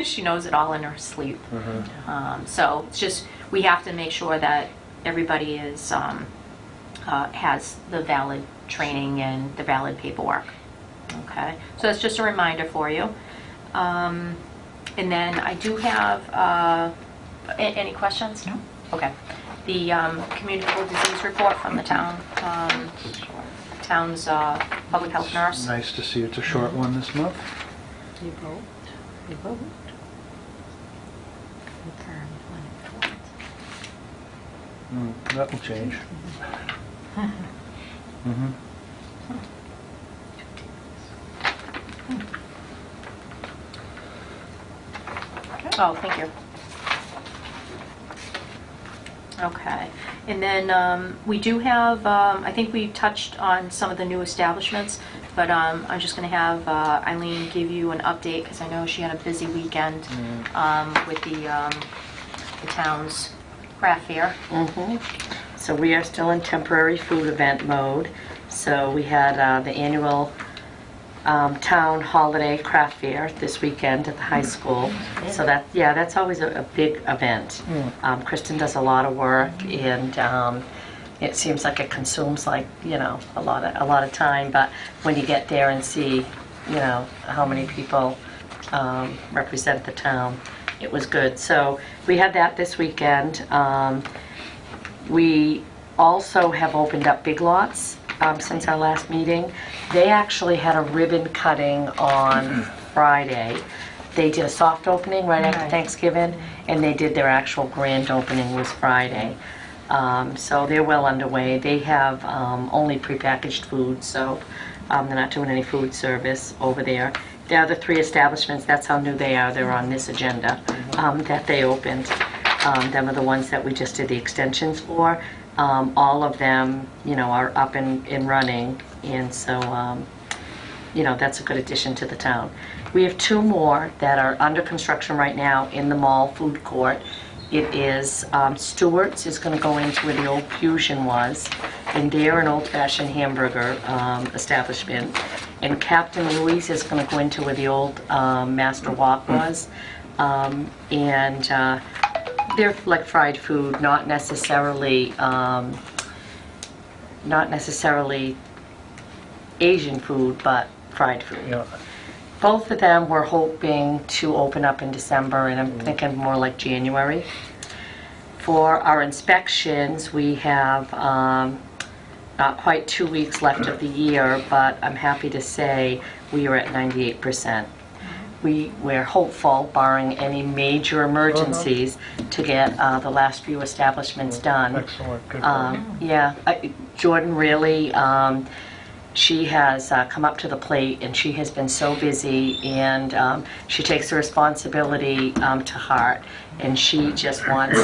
She knows it all in her sleep. So it's just we have to make sure that everybody is has the valid training and the valid paperwork. Okay. So that's just a reminder for you. And then I do have any questions? No. Okay. The communicable disease report from the town's public health nurse. Nice to see it's a short one this month. You vote. You vote. Confirm when it votes. That will change. Mhm. Oh, thank you. Okay. And then we do have, I think we touched on some of the new establishments, but I'm just going to have Eileen give you an update because I know she had a busy weekend with the town's craft fair. So we are still in temporary food event mode. So we had the annual town holiday craft fair this weekend at the high school. So that's always a big event. Kristen does a lot of work, and it seems like it consumes a lot of time. But when you get there and see how many people represent the town, it was good. So we had that this weekend. We also have opened up Big Lots since our last meeting. They actually had a ribbon cutting on Friday. They did a soft opening right after Thanksgiving, and they did their actual grand opening was Friday. So they're well underway. They have only prepackaged food, so they're not doing any food service over there. The other three establishments, that's how new they are. They're on this agenda that they opened. Them are the ones that we just did the extensions for. All of them, are up and running, and so, that's a good addition to the town. We have two more that are under construction right now in the mall food court. It is Stewart's is going to go into where the old Fusion was, and they're an old-fashioned hamburger establishment. And Captain Louis is going to go into where the old Master Walk was, and they're like fried food, not necessarily Asian food, but fried food. Yeah. Both of them we're hoping to open up in December, and I'm thinking more like January. For our inspections, we have not quite 2 weeks left of the year, but I'm happy to say we are at 98%. We're hopeful, barring any major emergencies, to get the last few establishments done. Excellent, good. Yeah, Jordan really, she has come up to the plate, and she has been so busy, and she takes the responsibility to heart, and she just wants,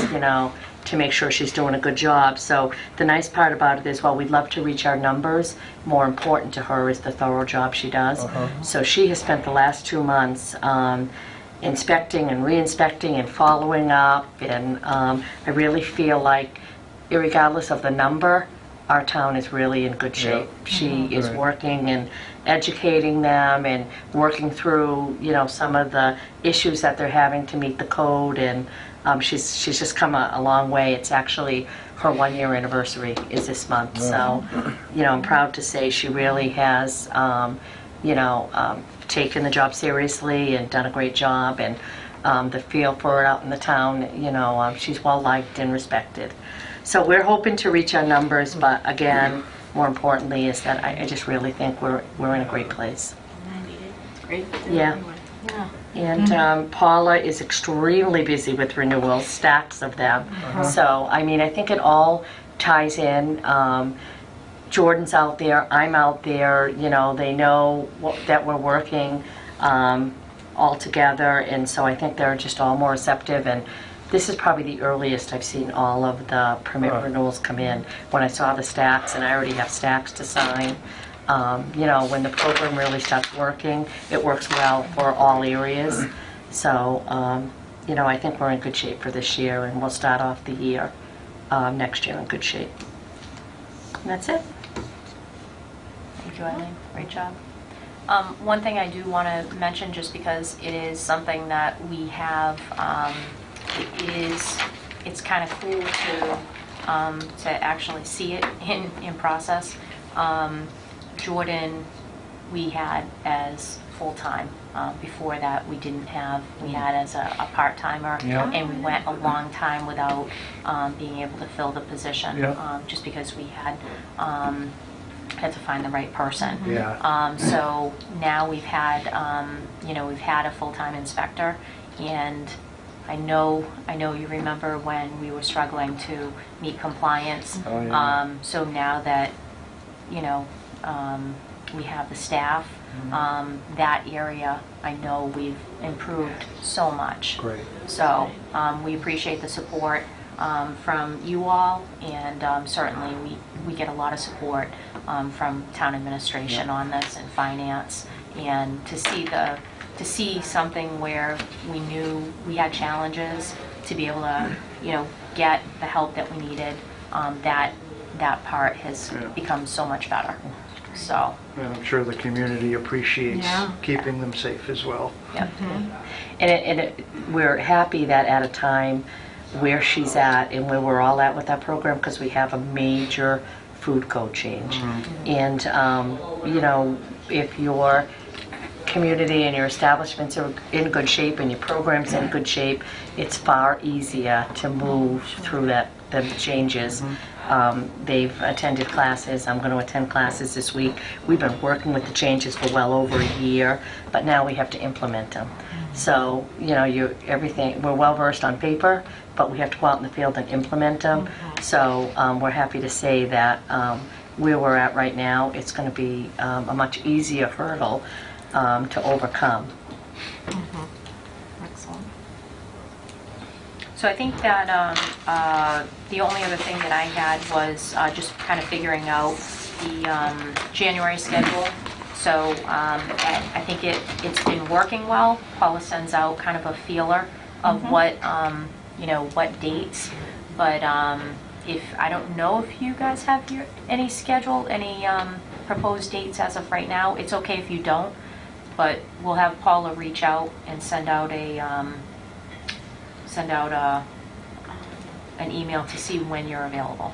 to make sure she's doing a good job. So the nice part about it is, while we'd love to reach our numbers, more important to her is the thorough job she does. So she has spent the last 2 months inspecting and re-inspecting and following up, and I really feel like, irregardless of the number, our town is really in good shape. She is working and educating them and working through, some of the issues that they're having to meet the code, and she's just come a long way. It's actually her 1-year anniversary is this month, so, I'm proud to say she really has, taken the job seriously and done a great job, and the feel for it out in the town, she's well liked and respected. So we're hoping to reach our numbers, but again, more importantly is that I just really think we're in a great place. Great. Yeah. And Paula is extremely busy with renewals, stacks of them. So, I think it all ties in. Jordan's out there, I'm out there, they know that we're working all together, and so I think they're just all more receptive, and this is probably the earliest I've seen all of the permit renewals come in. When I saw the stacks, and I already have stacks to sign, when the program really starts working, it works well for all areas. So, I think we're in good shape for this year, and we'll start off the year next year in good shape. And that's it. Thank you, Eileen. Great job. One thing I do want to mention, just because it is something that we have, it's kind of cool to actually see it in process. Jordan, we had as full-time. Before that, we had as a part-timer, and we went a long time without being able to fill the position, just because we had to find the right person. So now we've had a full-time inspector, and I know you remember when we were struggling to meet compliance. So now that we have the staff, that area, I know we've improved so much. Great. So we appreciate the support from you all, and certainly we get a lot of support from town administration on this, and finance, and to see something where we knew we had challenges, to be able to get the help that we needed, that part has become so much better. So, and I'm sure the community appreciates keeping them safe as well. And we're happy that at a time where she's at and where we're all at with that program, because we have a major food code change. And, if your community and your establishments are in good shape and your program's in good shape, it's far easier to move through the changes. They've attended classes. I'm going to attend classes this week. We've been working with the changes for well over a year, but now we have to implement them. So, we're well versed on paper, but we have to go out in the field and implement them. So we're happy to say that where we're at right now, it's going to be a much easier hurdle to overcome. Excellent. So I think that the only other thing that I had was just kind of figuring out the January schedule. So I think it's been working well. Paula sends out kind of a feeler of what dates, but if I don't know if you guys have any proposed dates as of right now. It's okay if you don't, but we'll have Paula reach out and send out an email to see when you're available.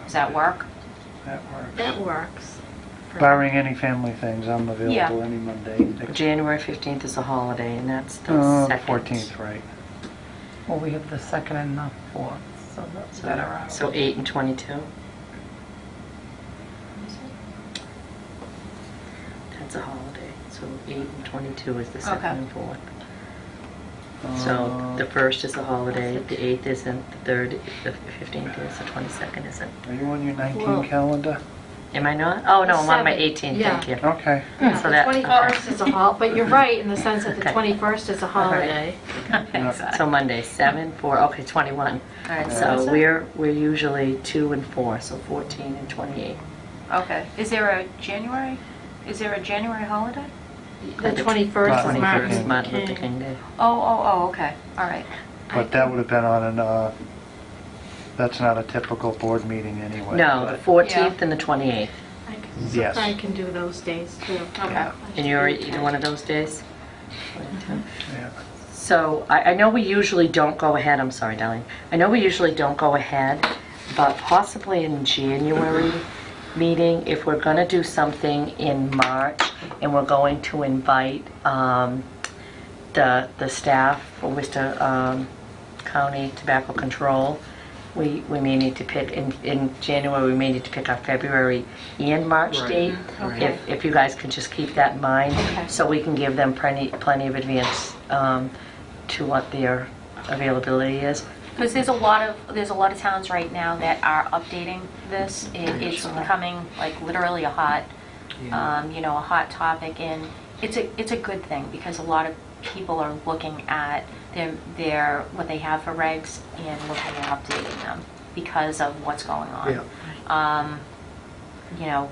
Does that work? That works. That works. Barring any family things, I'm available any Monday. January 15th is a holiday, and that's the 2nd. 14th, right. Well, we have the 2nd and the 4th, so that's better. So 8 and 22. That's a holiday. So 8 and 22 is the 2nd and 4th. So the 1st is a holiday, the 8th isn't, the 3rd, the 15th is, the 22nd isn't. Are you on your 19 calendar? Am I not? Oh, no, I'm on my 7th, 18th, yeah. thank you. Okay. Yeah, So the that- 21st is a holiday, but you're right in the sense that the Okay. 21st is a holiday. So Monday, 7, 4, okay, 21. All right, So we're usually 2 and 4, so 14 and 28. Okay. Is there a January holiday? The 21st is Martin Martin Luther King. Martin Luther King. King Day. Oh, okay. All right. But that would have been on an, that's not a typical board meeting anyway. No, the but- 14th and the 28th. Yes. I can do those days too. Okay. And you're either one of those days? Yeah. So I know we usually don't go ahead, I'm sorry, Darlene. I know we usually don't go ahead, but possibly in January meeting, if we're going to do something in March and we're going to invite the staff for Worcester County Tobacco Control, we may need to pick, in January, we may need to pick our February and March date. Okay. If you guys can just keep that in mind, Okay. so we can give them plenty of advance to what their availability is. Because there's a lot of towns right now that are updating this. It's becoming like literally a hot, a hot topic, and it's a good thing because a lot of people are looking at their what they have for regs and looking at updating them because of what's going on.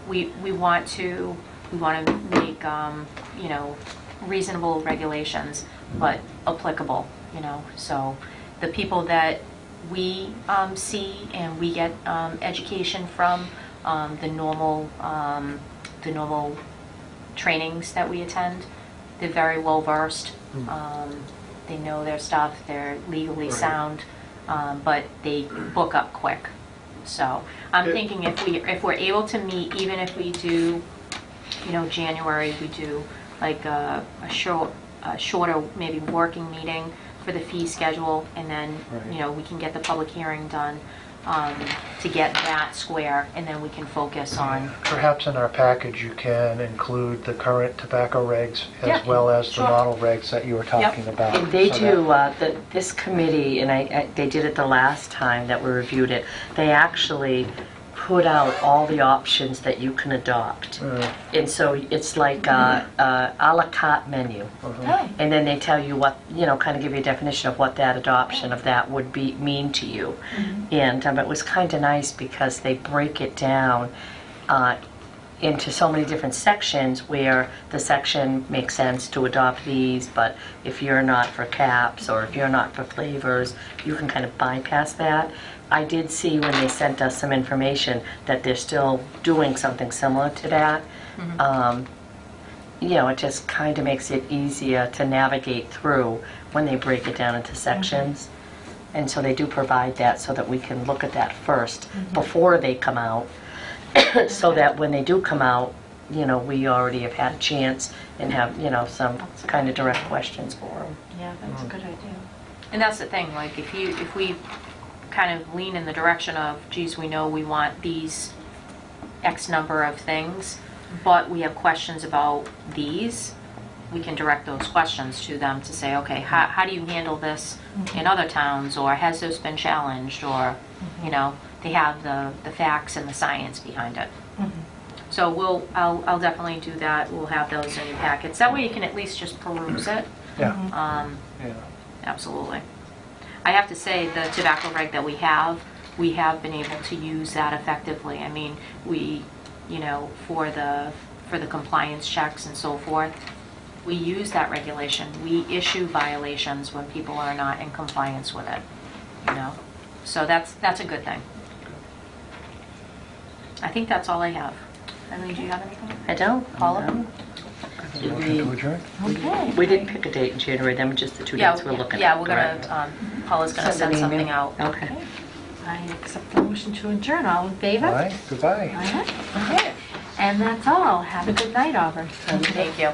We want to make reasonable regulations, but applicable. So the people that we see and we get education from, the normal trainings that we attend, they're very well versed. They know their stuff. They're legally sound, but they book up quick. So I'm thinking if we're able to meet, even if we do, January, we do like a shorter maybe working meeting for the fee schedule, and then we can get the public hearing done to get that square, and then we can focus on. Perhaps in our package, you can include the current tobacco regs as Yeah, well as sure. the model regs that you were talking about. And they so that- do, this committee, and they did it the last time that we reviewed it, they actually put out all the options that you can adopt. And so it's like a la carte menu. Oh. And then they tell you what, kind of give you a definition of what that adoption of that would mean to you. And it was kind of nice because they break it down into so many different sections where the section makes sense to adopt these, but if you're not for caps or if you're not for flavors, you can kind of bypass that. I did see when they sent us some information that they're still doing something similar to that. It just kind of makes it easier to navigate through when they break it down into sections. And so they do provide that so that we can look at that first before they come out, so that when they do come out, we already have had a chance and have, some kind of direct questions for them. Yeah, that's a good idea. And that's the thing, like if we kind of lean in the direction of, geez, we know we want these X number of things, but we have questions about these, we can direct those questions to them to say, okay, how do you handle this in other towns, or has this been challenged, or, they have the facts and the science behind it. So I'll definitely do that. We'll have those in your packets. That way you can at least just peruse it. Yeah. Absolutely. I have to say, the tobacco reg that we have been able to use that effectively. I mean, we, for the compliance checks and so forth, we use that regulation. We issue violations when people are not in compliance with it, So that's a good thing. I think that's all I have. Eileen, do you have anything? I don't. Paula? No. Motion to adjourn? Okay. We didn't pick a date in January, them just the two dates we're looking at. Yeah, we're correct? gonna, Paula's gonna Send send an something email. out. Okay. I accept the motion to adjourn. All in favor? All right, goodbye. All right. Okay. And that's all. Have a good night, Auburn. Thank you.